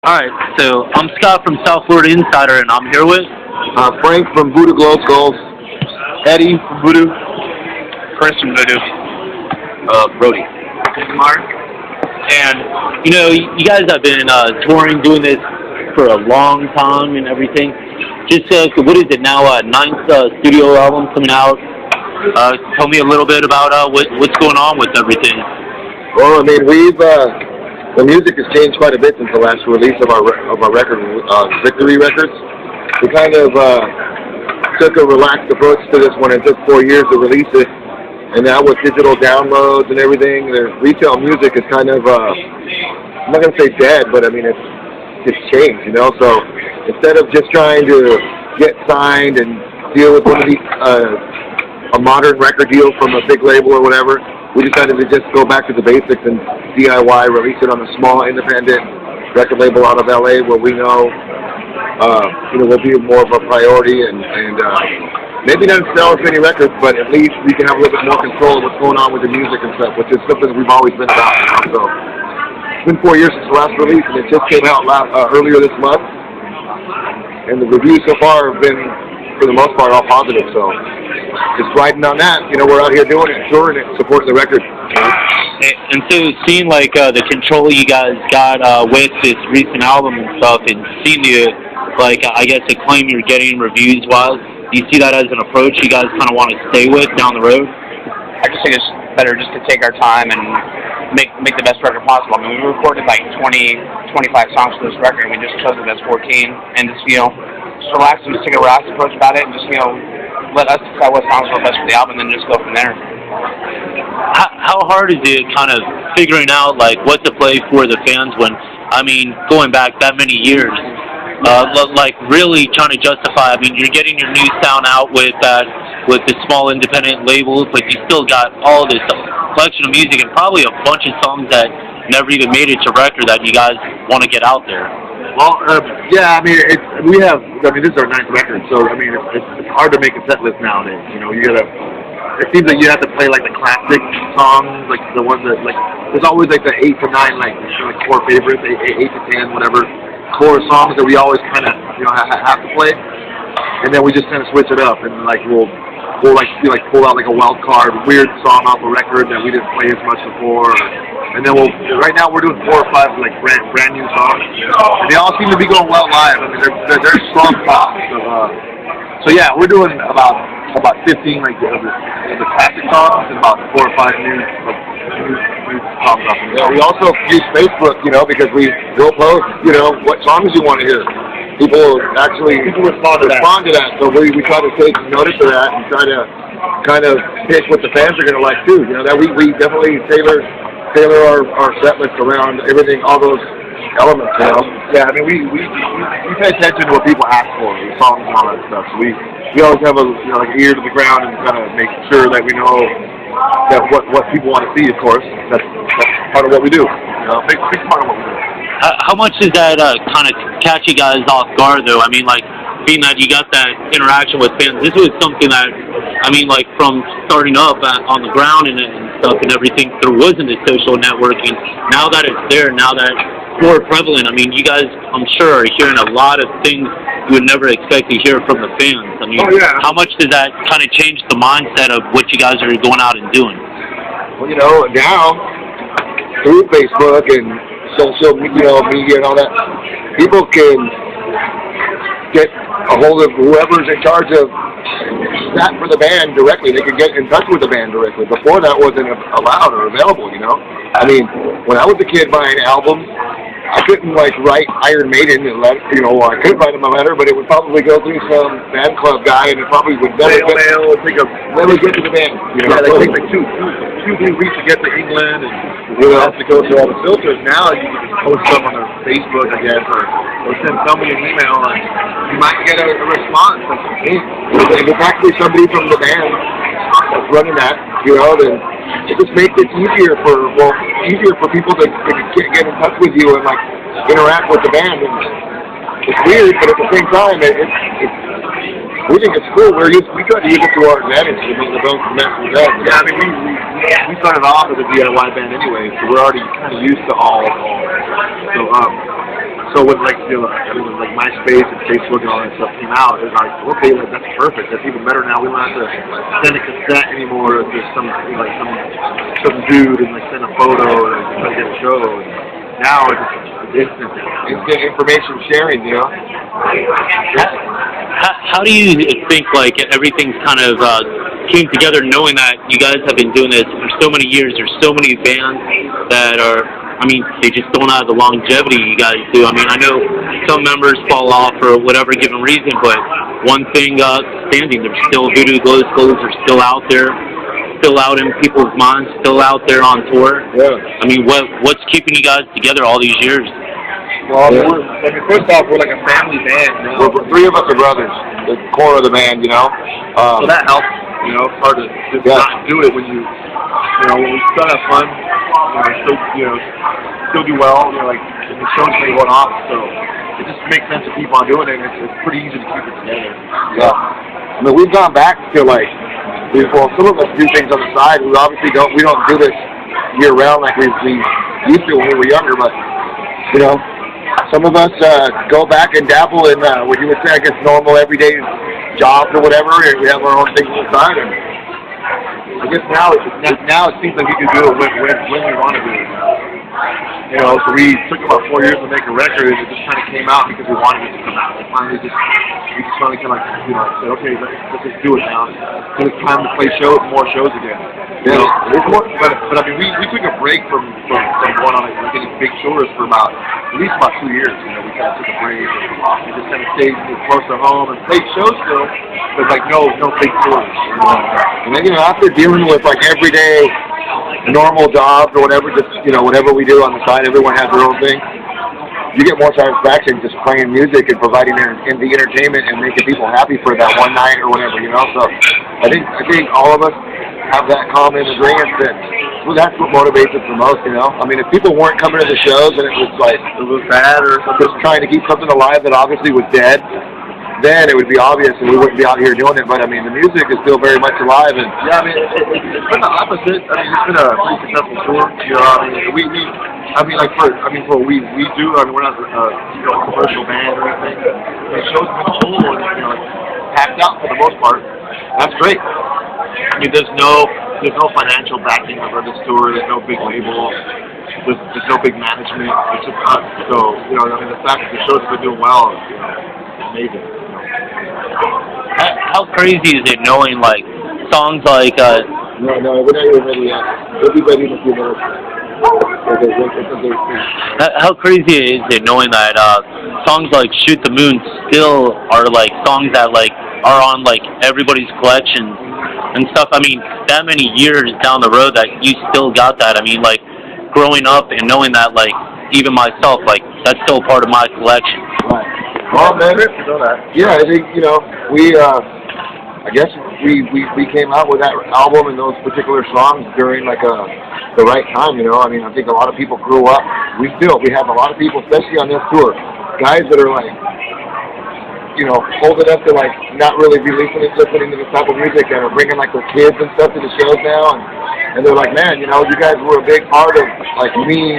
Alright, so I'm Scott from South Florida Insider, and I'm here with Frank from Voodoo Glow Skulls, Eddie from Voodoo, Chris from Voodoo, Brody. Mark. And, you know, you guys have been touring, doing this for a long time and everything. Just, what is it now, ninth studio album coming out? Tell me a little bit about what's going on with everything. Well, I mean, the music has changed quite a bit since the last release of our record, Victory Records. We kind of took a relaxed approach to this one. It took 4 years to release it, and now with digital downloads and everything, the retail music is kind of, I'm not going to say dead, but I mean, it's changed, you know? So instead of just trying to get signed and deal with one of these, a modern record deal from a big label or whatever, we decided to just go back to the basics and DIY, release it on a small independent record label out of LA where we know, will be more of a priority and maybe not sell as many records, but at least we can have a little bit more control of what's going on with the music and stuff, which is something we've always been about. You know? So it's been 4 years since the last release, and it just came out earlier this month, and the reviews so far have been, for the most part, all positive. So just riding on that, you know, we're out here doing it, touring it, supporting the record. And so seeing like the control you guys got with this recent album and stuff, and seeing the I guess acclaim you're getting reviews wise, do you see that as an approach you guys kind of want to stay with down the road? I just think it's better just to take our time and make the best record possible. I mean, we recorded like 25 songs for this record, and we just chose the best 14, and just just relax and just take a relaxed approach about it, and just let us decide what songs were best for the album, and then just go from there. How hard is it kind of figuring out like what to play for the fans when, I mean, going back that many years, like really trying to justify? I mean, you're getting your new sound out with the small independent labels, but you still got all this collection of music and probably a bunch of songs that never even made it to record that you guys want to get out there. Well, yeah, I mean, this is our 9th record, so I mean, it's hard to make a set list nowadays. You know, it seems like you have to play like the classic songs, like the ones that there's always like the 8 to 9 like core favorites, 8 to 10 whatever core songs that we always kind of have to play, and then we just kind of switch it up and we'll pull out like a wild card weird song off a record that we didn't play as much before. And then right now we're doing 4 or 5 like brand new songs, and they all seem to be going well live. I mean, they're strong songs. So yeah, we're doing about 15 like the classic songs and about 4 or 5 new songs up. Yeah, we also use Facebook, because we will post, what songs you want to hear. People respond to that. So we try to take notice of that and try to kind of pick what the fans are going to like too. That we definitely tailor our set list around everything, all those elements, Yeah, I mean, we pay attention to what people ask for, the songs and all that stuff. So we always have a ear to the ground and kind of make sure that we know that what people want to see. Of course, that's part of what we do. Big part of what we do. How much does that kind of catch you guys off guard, though? I mean, being that you got that interaction with fans, this was something that, I mean, from starting up on the ground and stuff and everything, there wasn't this social networking. Now that it's there, now that it's more prevalent, I mean, you guys, I'm sure, are hearing a lot of things you would never expect to hear from the fans. I mean, How much does that kind of change the mindset of what you guys are going out and doing? Well, now, through Facebook and social media and all that, people can get a hold of whoever's in charge of that for the band directly. They can get in touch with the band directly. Before that wasn't allowed or available, I mean, when I was a kid buying albums, I couldn't write Iron Maiden and I could write them a letter, but it would probably go through some fan club guy, and it probably would never get to the band. They take like two weeks to get to England, and have to go through all the filters. Now you can just post them on their Facebook, I guess, or send somebody an email, and you might get a response. If it's actually somebody from the band that's running that, then it just makes it easier for people to get in touch with you and interact with the band. And it's weird, but at the same time, we think it's cool. We try to use it to our advantage to make the most mess with that. Yeah, I mean, we started off as a DIY band anyway, so we're already kind of used to all. So So when like when like MySpace and Facebook and all that stuff came out, it was like, okay, like, that's perfect. That's even better now. We don't have to send a cassette anymore to some dude and like send a photo and like, try to get a show. And now it's instant information sharing, you know. How do you think like everything's kind of came together, knowing that you guys have been doing this for so many years? There's so many bands that are, I mean, they just don't have the longevity you guys do. I mean, I know some members fall off for whatever given reason, but one thing standing, there's still Voodoo Glow Skulls are still out there, still out in people's minds, still out there on tour. Yeah. I mean, what's keeping you guys together all these years? Well, first off, we're like a family band. You know? Three of us are brothers, the core of the band, you know. So that helps. You know, it's hard to just not do it when when we still have fun, still do well. You know, like the shows may go off, so it just makes sense to keep on doing it. And it's pretty easy to keep it together. Yeah. I mean, we've gone back to like, some of us do things on the side. We obviously we don't do this year round like we used to when we were younger, but you know. Some of us go back and dabble in what you would say, I guess, normal everyday jobs or whatever, and we have our own things inside. And I guess now it seems like we can do it when we want to do it. You know, so we took about 4 years to make a record, and it just kind of came out because we wanted it to come out. We just finally kind of said, okay, let's just do it now. So it's time to play more shows again. You know, but I mean, we took a break from going on like getting big tours for at least about 2 years. You know, we kind of took a break and just kind of stayed close to home and played shows still, but like no big tours. You know? And then after dealing with like everyday normal jobs or whatever, just whatever we do on the side, everyone has their own thing. You get more satisfaction just playing music and providing the entertainment and making people happy for that one night or whatever, you know. So I think all of us have that common agreement that that's what motivates us the most, you know. I mean, if people weren't coming to the shows and it was bad or just trying to keep something alive that obviously was dead, then it would be obvious and we wouldn't be out here doing it. But I mean, the music is still very much alive. And yeah, I mean, it's been the opposite. I mean, it's been a pretty successful tour. You know, I mean, for what we do. I mean, we're not a commercial band or anything. The shows have been full and packed out for the most part. That's great. I mean, there's no financial backing of this tour. There's no big label. There's no big management. It's just us. So I mean, the fact that the shows have been doing well is amazing. How crazy is it knowing like songs like No, we're not even ready yet. We'll be ready in a few minutes. How crazy is it knowing that songs like Shoot the Moon still are like songs that like are on like everybody's collection and stuff? I mean, that many years down the road that you still got that. I mean, like growing up and knowing that, like even myself, like that's still part of my collection. Right. Well, man, yeah, I think I guess we came out with that album and those particular songs during like the right time, you know. I mean, I think a lot of people grew up. We have a lot of people, especially on this tour, guys that are like, old enough to like not really be listening to this type of music and are bringing like their kids and stuff to the shows now, and they're like, man, you guys were a big part of like me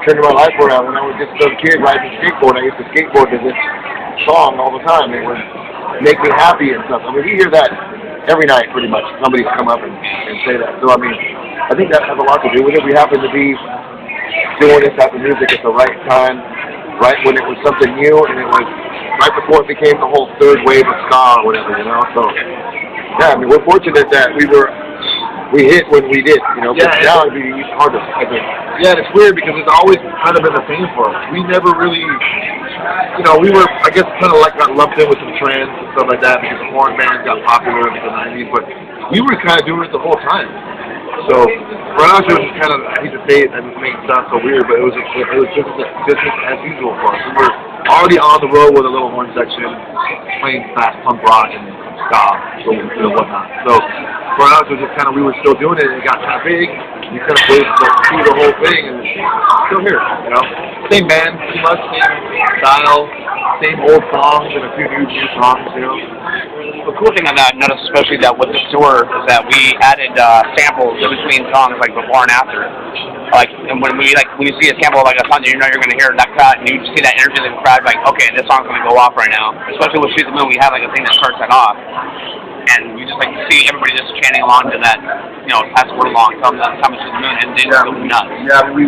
turning my life around. When I was just some kid riding a skateboard, I used to skateboard to this song all the time. It would make me happy and stuff. I mean, we hear that every night pretty much. Somebody's come up and say that. So I mean, I think that has a lot to do with it. We happen to be doing this type of music at the right time, right when it was something new, and it was right before it became the whole third wave of ska or whatever, you know. So yeah, I mean, we're fortunate that we hit when we did, But now it'd be harder, I think. Yeah, it's weird because it's always kind of been the same for us. We never really, we were, I guess, kind of like got lumped in with some trends and stuff like that because the horn bands got popular in the 90s, but we were kind of doing it the whole time. So for us, it was just kind of, I hate to say it and make it sound so weird, but it was just as usual for us. We were already on the road with a little horn section, playing fast punk rock and ska, so whatnot. So for us, it was just kind of, we were still doing it, and it got kind of big. You kind of waited to see the whole thing, and it's still here, Same band, pretty much, same style, same old songs, and a few new songs, The cool thing on that, notice especially that with this tour, is that we added samples in between songs, like before and after. Like, and when you see a sample of like a song, you know you're going to hear that crowd, and you see that energy in the crowd, like, okay, this song's going to go off right now. Especially with Shoot the Moon, we have like a thing that starts that off, and you just like see everybody just chanting along to that, you know, pass the word along, tell them that time to Shoot the Moon, and then go nuts. Yeah, we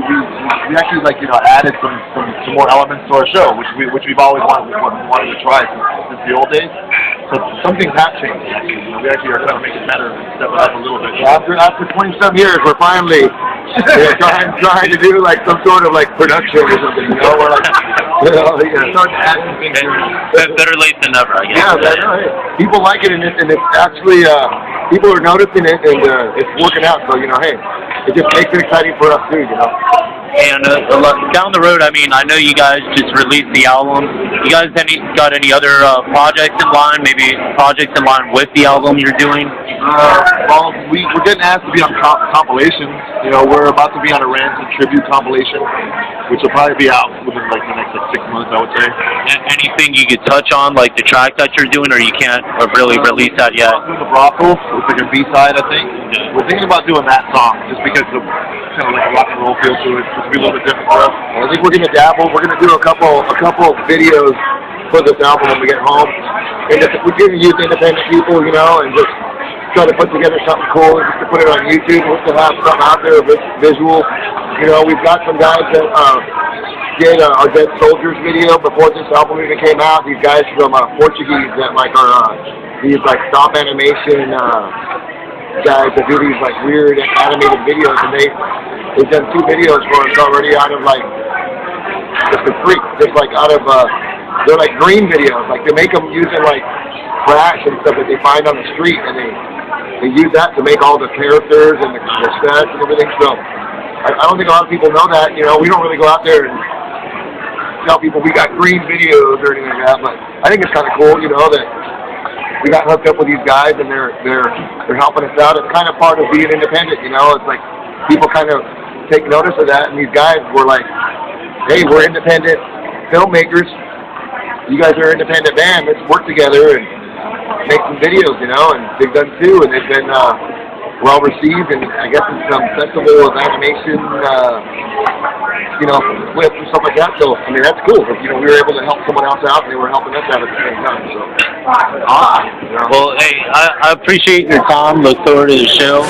actually like added some more elements to our show, which we've always wanted to try since the old days. So some things have changed. Actually, we actually are trying to make it better and step it up a little bit. After 27 years, we're finally trying to do like some sort of like production or something. You know, we're like, starting to add some things. Better late than never, I guess. Yeah, people like it, and it's actually people are noticing it, and it's working out. So hey, it just makes it exciting for us too. And down the road, I mean, I know you guys just released the album. You guys got any other projects in line? Maybe projects in line with the album you're doing? Well, we're getting asked to be on compilations. We're about to be on a Ransom tribute compilation, which will probably be out within like the next 6 months, I would say. Anything you could touch on, like the track that you're doing, or you can't really release that yet? The Brothel, it's like a B-side, I think. Yeah. We're thinking about doing that song, just because of kind of like a rock and roll feel to it. It's be a little bit different for us. I think we're gonna dabble. We're gonna do a couple videos for this album when we get home, and we're gonna use independent people, and just try to put together something cool, just to put it on YouTube. We're gonna have something out there, visual. We've got some guys that did our Dead Soldiers video before this album even came out. These guys from Portuguese that are these like stop animation guys that do these like weird animated videos, and they've done 2 videos for us already out of like just a freak, just like out of they're like green videos, like they make them using like trash and stuff that they find on the street, and they use that to make all the characters and the sets and everything. So I don't think a lot of people know that. We don't really go out there and tell people we got green videos or anything like that, but I think it's kind of cool, that we got hooked up with these guys, and they're helping us out. It's kind of part of being independent, It's like people kind of take notice of that, and these guys were like, "Hey, we're independent filmmakers. You guys are an independent band. Let's work together and make some videos," And they've done 2, and they've been well received, and I guess it's some festival of animation, clips and stuff like that. So I mean, that's cool. But, we were able to help someone else out, and they were helping us out at the same time. So awesome. Well, hey, I appreciate your time. Look forward to the show.